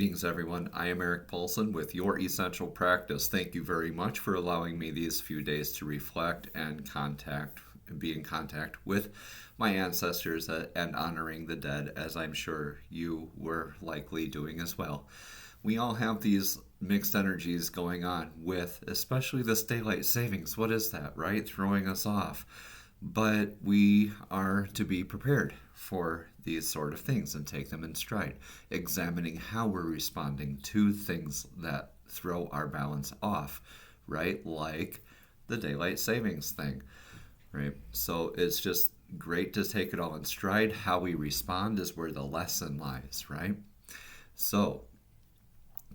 Greetings, everyone. I am Eric Paulson with Your Essential Practice. Thank you very much for allowing me these few days to reflect and be in contact with my ancestors and honoring the dead, as I'm sure you were likely doing as well. We all have these mixed energies going on with, especially this daylight savings. What is that, right? Throwing us off. But we are to be prepared for these sort of things and take them in stride, examining how we're responding to things that throw our balance off, right? Like the daylight savings thing, right? So it's just great to take it all in stride. How we respond is where the lesson lies, right? So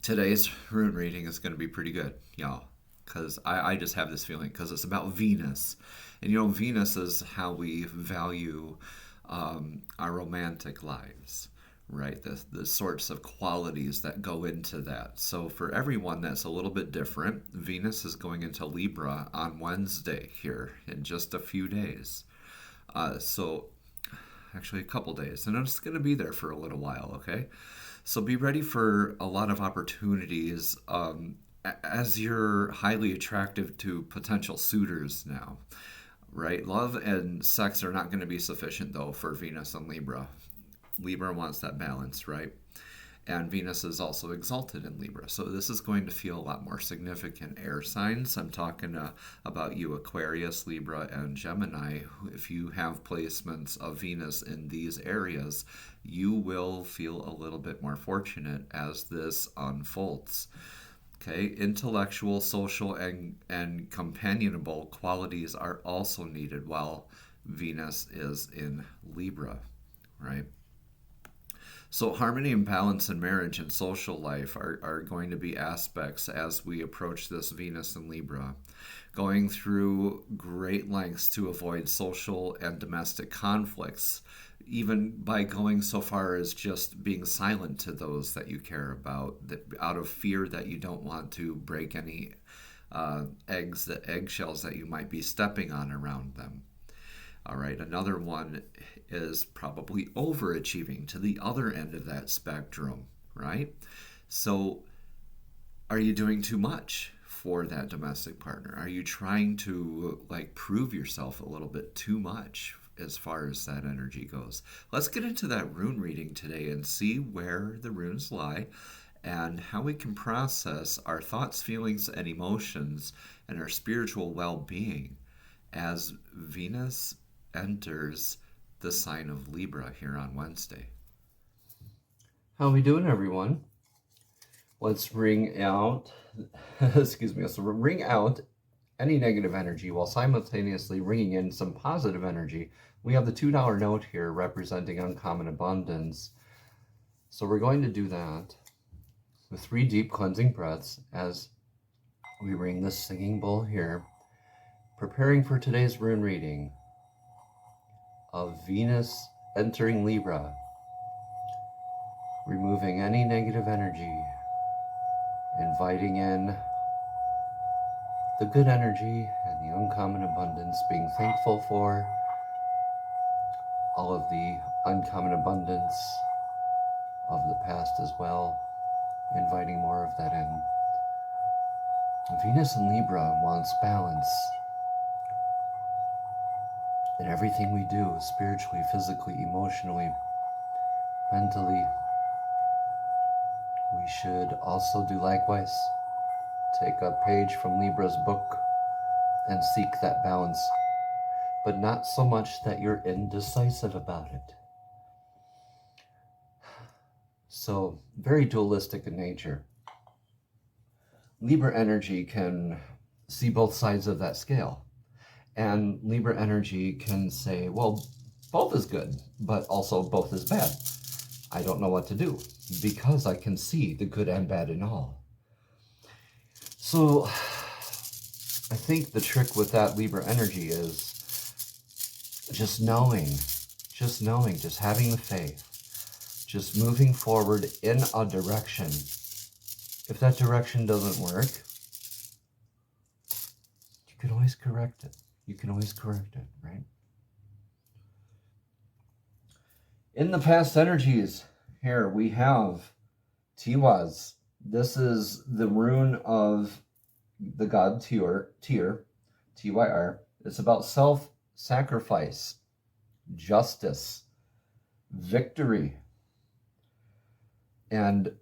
today's rune reading is going to be pretty good, y'all, because I just have this feeling because it's about Venus. And Venus is how we value our romantic lives, right? The sorts of qualities that go into that. So for everyone, that's a little bit different. Venus is going into Libra on Wednesday here in just a few days. So actually a couple days. And it's going to be there for a little while, okay? So be ready for a lot of opportunities as you're highly attractive to potential suitors now. Right? Love and sex are not going to be sufficient, though, for Venus and Libra. Libra wants that balance, right? And Venus is also exalted in Libra. So this is going to feel a lot more significant. Air signs, I'm talking about you, Aquarius, Libra, and Gemini. If you have placements of Venus in these areas, you will feel a little bit more fortunate as this unfolds. Okay, intellectual, social, and companionable qualities are also needed while Venus is in Libra, right? So harmony and balance in marriage and social life are going to be aspects as we approach this Venus in Libra. Going through great lengths to avoid social and domestic conflicts, even by going so far as just being silent to those that you care about, that out of fear that you don't want to break any eggshells that you might be stepping on around them. All right, another one is probably overachieving to the other end of that spectrum, right? So are you doing too much for that domestic partner? Are you trying to prove yourself a little bit too much as far as that energy goes? Let's get into that rune reading today and see where the runes lie and how we can process our thoughts, feelings, and emotions and our spiritual well-being as Venus enters the sign of Libra here on Wednesday. How are we doing, everyone? Let's ring out, let's ring out any negative energy while simultaneously ringing in some positive energy. We have the $2 note here representing uncommon abundance. So we're going to do that with 3 deep cleansing breaths as we ring this singing bowl here, preparing for today's rune reading of Venus entering Libra, removing any negative energy, inviting in the good energy and the uncommon abundance, being thankful for all of the uncommon abundance of the past as well, inviting more of that in. Venus in Libra wants balance in everything we do, spiritually, physically, emotionally, mentally. We should also do likewise. Take a page from Libra's book and seek that balance, but not so much that you're indecisive about it. So, very dualistic in nature. Libra energy can see both sides of that scale. And Libra energy can say, well, both is good, but also both is bad. I don't know what to do because I can see the good and bad in all. So I think the trick with that Libra energy is just knowing, just having the faith, just moving forward in a direction. If that direction doesn't work, you can always correct it. Right? In the past energies, here we have Tiwaz. This is the rune of the god Tyr, Tyr. It's about self-sacrifice, justice, victory, and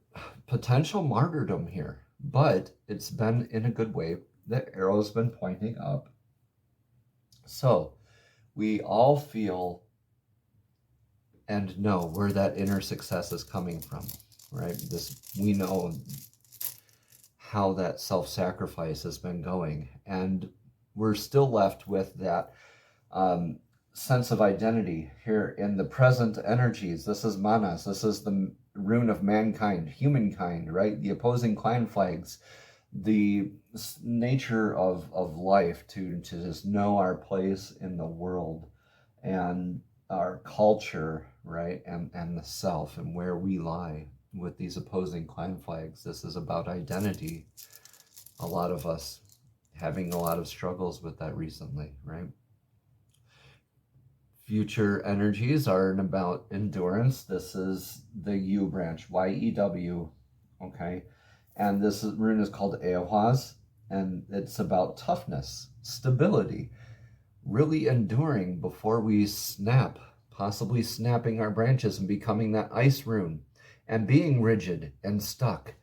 potential martyrdom here. But it's been in a good way. The arrow's been pointing up. So we all feel and know where that inner success is coming from, right? We know how that self-sacrifice has been going, and we're still left with that sense of identity here in the present energies. This is Manas. This is the rune of mankind, humankind, right? The opposing clan flags, the nature of life, to just know our place in the world and our culture, right? And the self and where we lie with these opposing clan flags. This is about identity. A lot of us having a lot of struggles with that recently, right? Future energies are about endurance. This is the U branch, Y-E-W, okay? And this rune is called Eohaz, and it's about toughness, stability, really enduring before we snap, possibly snapping our branches and becoming that ice rune, and being rigid and stuck,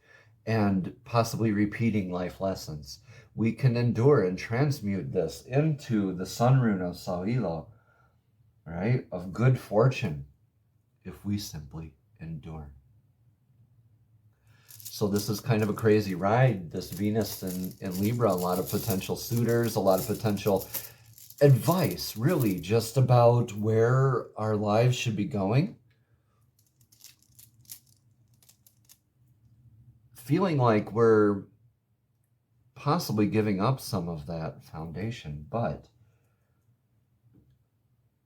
and possibly repeating life lessons. We can endure and transmute this into the sun rune of Sawilo, right? Of good fortune, if we simply endure. So this is kind of a crazy ride, this Venus in Libra. A lot of potential suitors, a lot of potential advice, really, just about where our lives should be going. Feeling like we're possibly giving up some of that foundation, but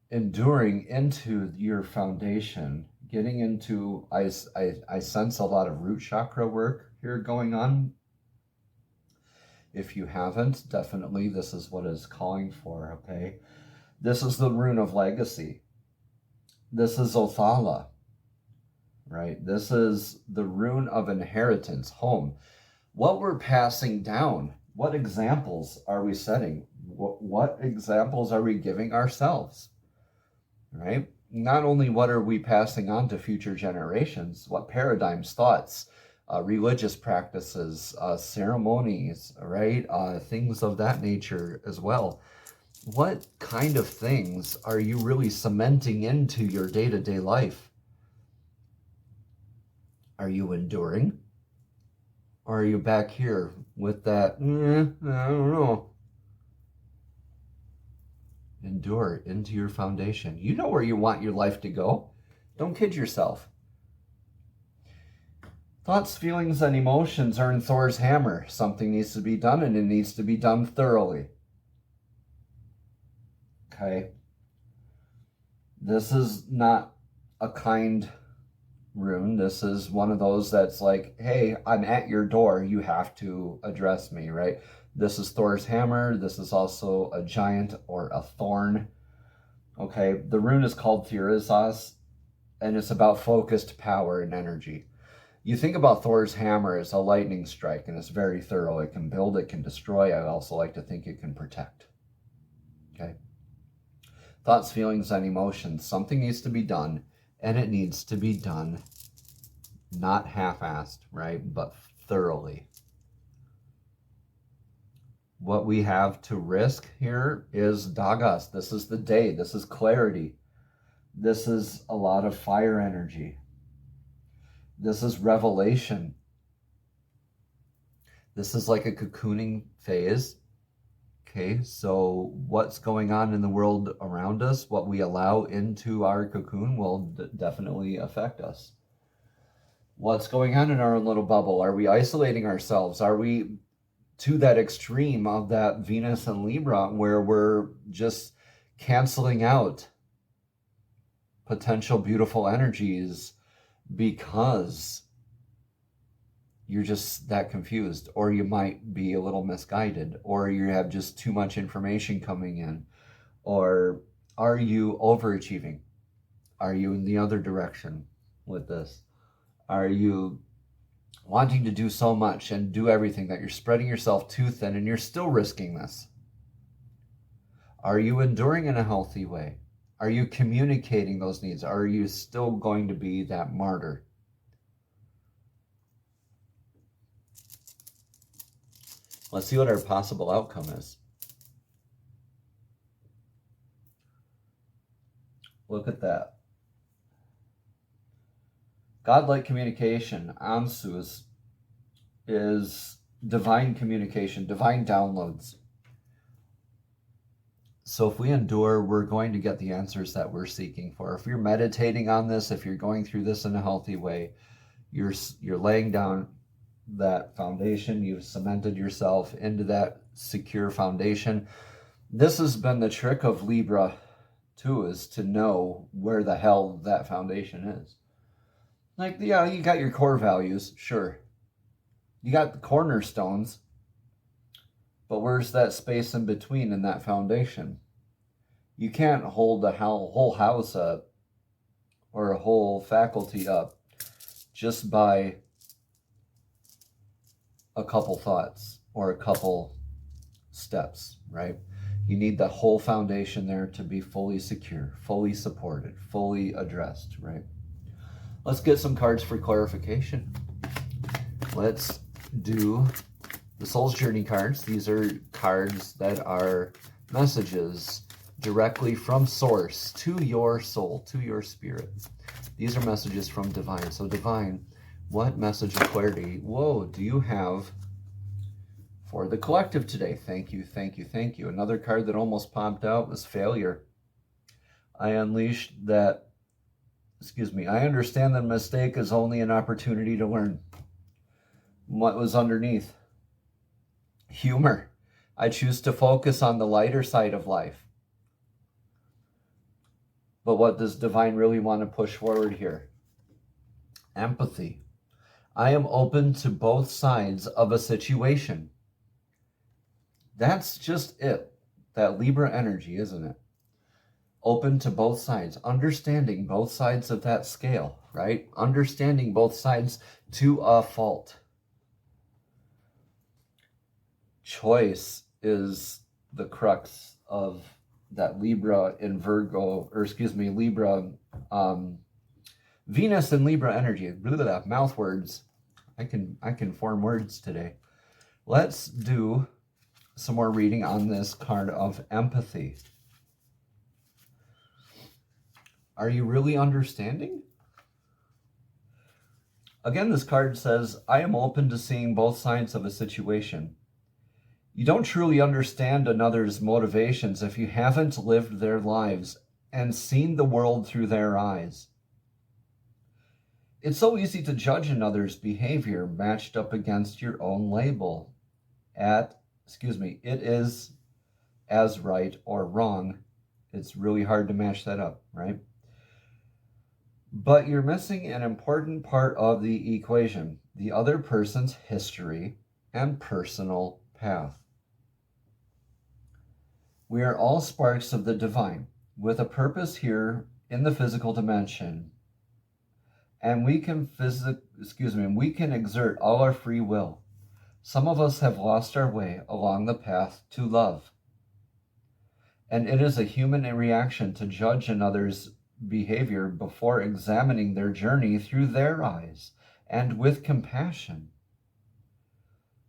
enduring into your foundation, getting into, I sense a lot of root chakra work here going on. If you haven't, definitely this is what it's calling for, okay? This is the rune of legacy. This is Othala, right? This is the rune of inheritance, home. What we're passing down, what examples are we setting? What examples are we giving ourselves, right? Not only what are we passing on to future generations, what paradigms, thoughts, religious practices, ceremonies, right? Things of that nature as well. What kind of things are you really cementing into your day-to-day life? Are you enduring? Or are you back here with that, I don't know. Endure into your foundation. You know where you want your life to go. Don't kid yourself. Thoughts, feelings, and emotions are in Thor's hammer. Something needs to be done, and it needs to be done thoroughly. Okay? This is not a kind rune. This is one of those that's like, hey, I'm at your door. You have to address me, right? This is Thor's hammer. This is also a giant or a thorn. Okay? The rune is called Thirizas, and it's about focused power and energy. You think about Thor's hammer as a lightning strike, and it's very thorough. It can build, it can destroy. I also like to think it can protect. Okay? Thoughts, feelings, and emotions. Something needs to be done, and it needs to be done not half-assed, right? But thoroughly. What we have to risk here is Dagas. This is the day. This is clarity. This is a lot of fire energy. This is revelation. This is like a cocooning phase. Okay, so what's going on in the world around us, what we allow into our cocoon will definitely affect us. What's going on in our own little bubble? Are we isolating ourselves? Are we to that extreme of that Venus and Libra where we're just canceling out potential beautiful energies because you're just that confused, or you might be a little misguided, or you have just too much information coming in? Or are you overachieving? Are you in the other direction with this? Are you wanting to do so much and do everything that you're spreading yourself too thin and you're still risking this? Are you enduring in a healthy way? Are you communicating those needs? Are you still going to be that martyr? Let's see what our possible outcome is. Look at that. Godlike communication, Ansus, is divine communication, divine downloads. So if we endure, we're going to get the answers that we're seeking for. If you're meditating on this, if you're going through this in a healthy way, you're laying down that foundation. You've cemented yourself into that secure foundation. This has been the trick of Libra too, is to know where the hell that foundation is. Like, yeah, you got your core values, sure. You got the cornerstones, but where's that space in between in that foundation? You can't hold a whole house up or a whole faculty up just by a couple thoughts or a couple steps, right? You need the whole foundation there to be fully secure, fully supported, fully addressed, right? Let's get some cards for clarification. Let's do the Soul's Journey cards. These are cards that are messages directly from Source to your soul, to your spirit. These are messages from Divine. So Divine, what message of clarity, do you have for the collective today? Thank you, thank you, thank you. Another card that almost popped out was failure. I unleashed that, I understand that mistake is only an opportunity to learn. What was underneath? Humor. I choose to focus on the lighter side of life. But what does Divine really want to push forward here? Empathy. I am open to both sides of a situation. That's just it. That Libra energy, isn't it? Open to both sides. Understanding both sides of that scale, right? Understanding both sides to a fault. Choice is the crux of that Libra in Virgo, Libra, Venus and Libra energy. Mouth words. I can form words today. Let's do some more reading on this card of empathy. Are you really understanding? Again, this card says, I am open to seeing both sides of a situation. You don't truly understand another's motivations if you haven't lived their lives and seen the world through their eyes. It's so easy to judge another's behavior matched up against your own label. It is as right or wrong. It's really hard to match that up, right? But you're missing an important part of the equation, the other person's history and personal path. We are all sparks of the divine with a purpose here in the physical dimension. And we can exert all our free will. Some of us have lost our way along the path to love. And it is a human reaction to judge another's behavior before examining their journey through their eyes and with compassion.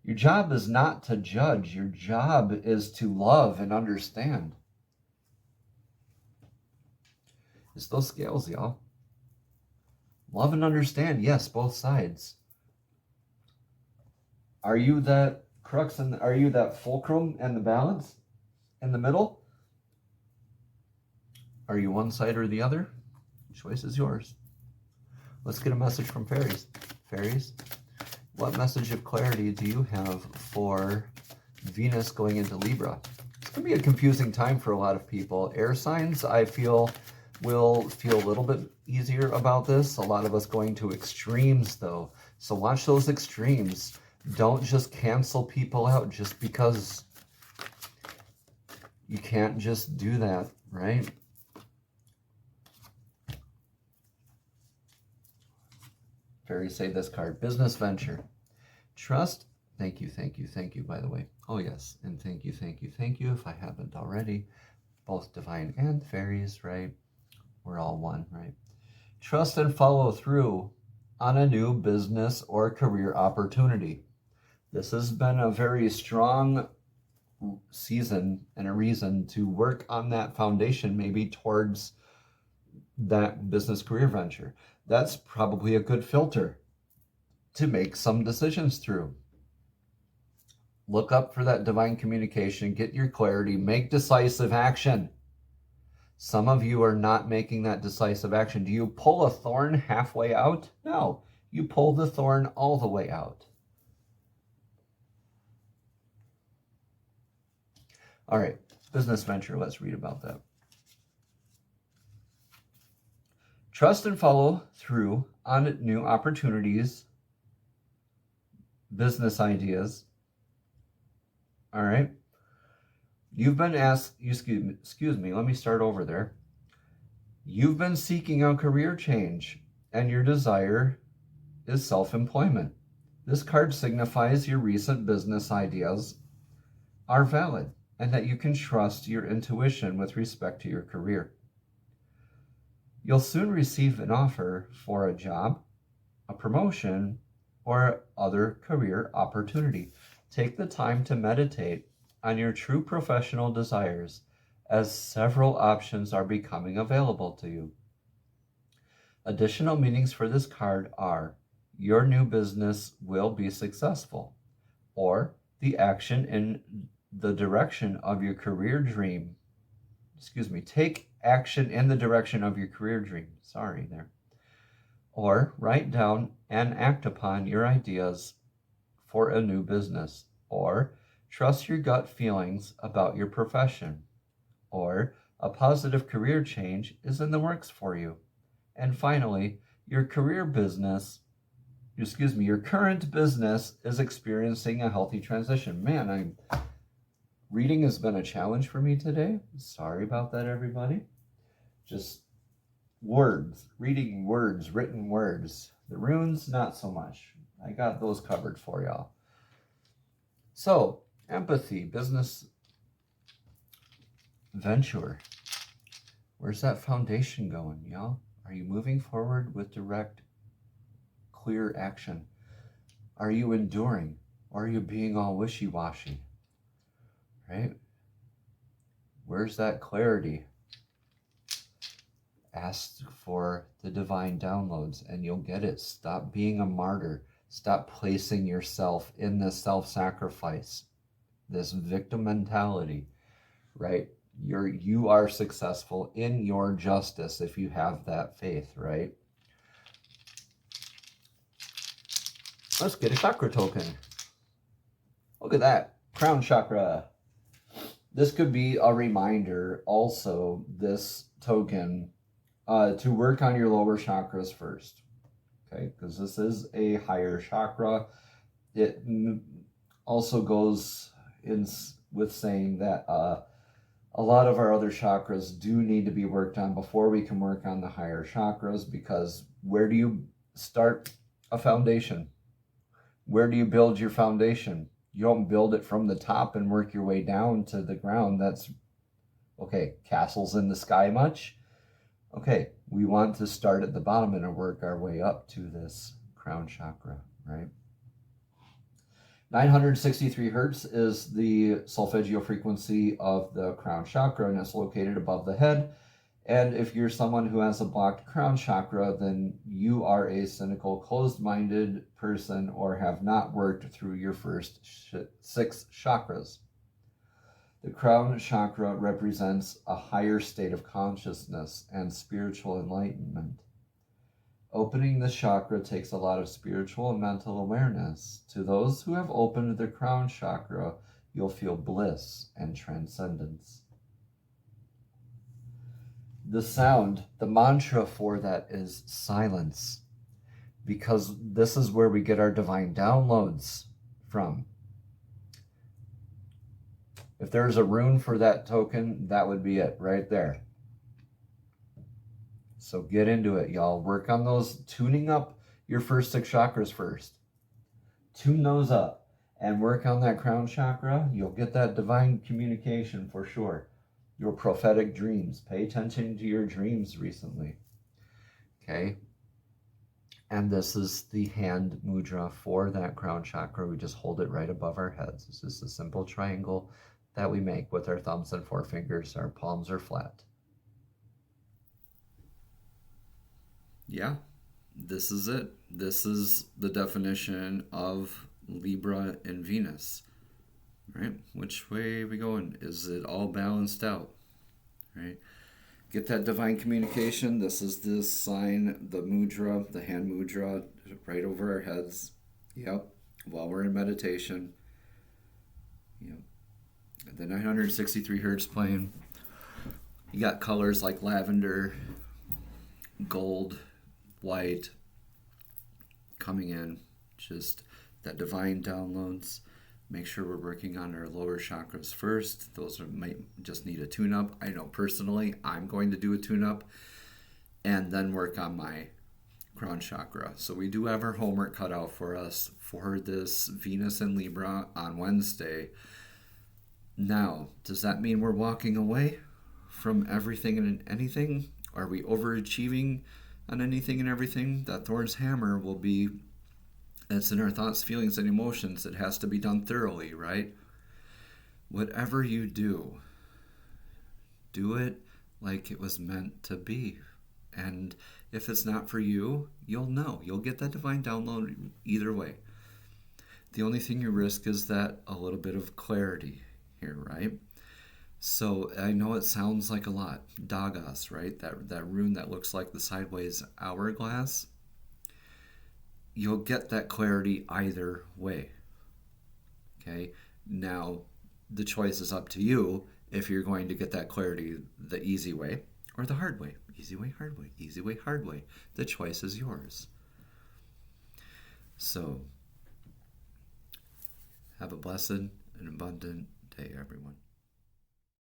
Your job is not to judge. Your job is to love and understand. It's those scales, y'all. Love and understand, yes, both sides. Are you that crux and are you that fulcrum and the balance in the middle? Are you one side or the other? The choice is yours. Let's get a message from fairies. Fairies, what message of clarity do you have for Venus going into Libra? It's going to be a confusing time for a lot of people. Air signs, I feel, will feel a little bit easier about this. A lot of us going to extremes, though. So watch those extremes. Don't just cancel people out just because. You can't just do that, right? fairies say this card, business venture. Trust, thank you, by the way. Oh yes, and thank you if I haven't already. Both divine and fairies, right? We're all one, right? Trust and follow through on a new business or career opportunity. This has been a very strong season and a reason to work on that foundation, maybe towards that business career venture. That's probably a good filter to make some decisions through. Look up for that divine communication, get your clarity, make decisive action. Some of you are not making that decisive action. Do you pull a thorn halfway out? No, you pull the thorn all the way out. All right, business venture, let's read about that. Trust and follow through on new opportunities, business ideas. All right. You've been asked, excuse me, let me start over there. You've been seeking a career change, and your desire is self-employment. This card signifies your recent business ideas are valid and that you can trust your intuition with respect to your career. You'll soon receive an offer for a job, a promotion, or other career opportunity. Take the time to meditate on your true professional desires, as several options are becoming available to you. Additional meanings for this card are your new business will be successful, or the action in the direction of your career dream. Take action in the direction of your career dream. Sorry there. Or write down and act upon your ideas for a new business. Or trust your gut feelings about your profession. Or a positive career change is in the works for you. And finally, your current business is experiencing a healthy transition. Man, reading has been a challenge for me today. Sorry about that, everybody. Just words, reading words, written words. The runes, not so much. I got those covered for y'all. So, empathy, business venture. Where's that foundation going, y'all? Are you moving forward with direct, clear action? Are you enduring? Or are you being all wishy-washy? Right? Where's that clarity? Ask for the divine downloads and you'll get it. Stop being a martyr. Stop placing yourself in this self-sacrifice, this victim mentality, right? You are successful in your justice if you have that faith, right? Let's get a chakra token. Look at that. Crown chakra. This could be a reminder also, this token, to work on your lower chakras first. Okay, because this is a higher chakra. It also goes in with saying that a lot of our other chakras do need to be worked on before we can work on the higher chakras, because where do you start a foundation? Where do you build your foundation? You don't build it from the top and work your way down to the ground. That's, okay, castles in the sky much? Okay, we want to start at the bottom and work our way up to this crown chakra, right? 963 hertz is the solfeggio frequency of the crown chakra, and it's located above the head. And if you're someone who has a blocked crown chakra, then you are a cynical, closed-minded person or have not worked through your first 6 chakras. The crown chakra represents a higher state of consciousness and spiritual enlightenment. Opening this chakra takes a lot of spiritual and mental awareness. To those who have opened the crown chakra, you'll feel bliss and transcendence. The sound, the mantra for that is silence, because this is where we get our divine downloads from. If there's a rune for that token, that would be it right there. So get into it, y'all. Work on those, tuning up your first 6 chakras first. Tune those up and work on that crown chakra. You'll get that divine communication for sure. Your prophetic dreams. Pay attention to your dreams recently. Okay? And this is the hand mudra for that crown chakra. We just hold it right above our heads. This is a simple triangle that we make with our thumbs and forefingers. Our palms are flat. Yeah, this is it. This is the definition of Libra and Venus, right? Which way are we going? Is it all balanced out, right? Get that divine communication. This is this sign, the mudra, the hand mudra, right over our heads. Yep, while we're in meditation. Yep. The 963 hertz playing. You got colors like lavender, gold, white coming in. Just that divine downloads. Make sure we're working on our lower chakras first. Those might just need a tune-up. I know personally I'm going to do a tune-up and then work on my crown chakra. So we do have our homework cut out for us for this Venus and Libra on Wednesday. Now, does that mean we're walking away from everything and anything? Are we overachieving on anything and everything? That Thor's hammer will be, it's in our thoughts, feelings, and emotions. It has to be done thoroughly, right? Whatever you do, do it like it was meant to be. And if it's not for you, you'll know. You'll get that divine download either way. The only thing you risk is that a little bit of clarity here, right? So I know it sounds like a lot. Dagas, right? That rune that looks like the sideways hourglass. You'll get that clarity either way. Okay? Now, the choice is up to you if you're going to get that clarity the easy way or the hard way. Easy way, hard way. Easy way, hard way. The choice is yours. So, have a blessed and abundant day, everyone.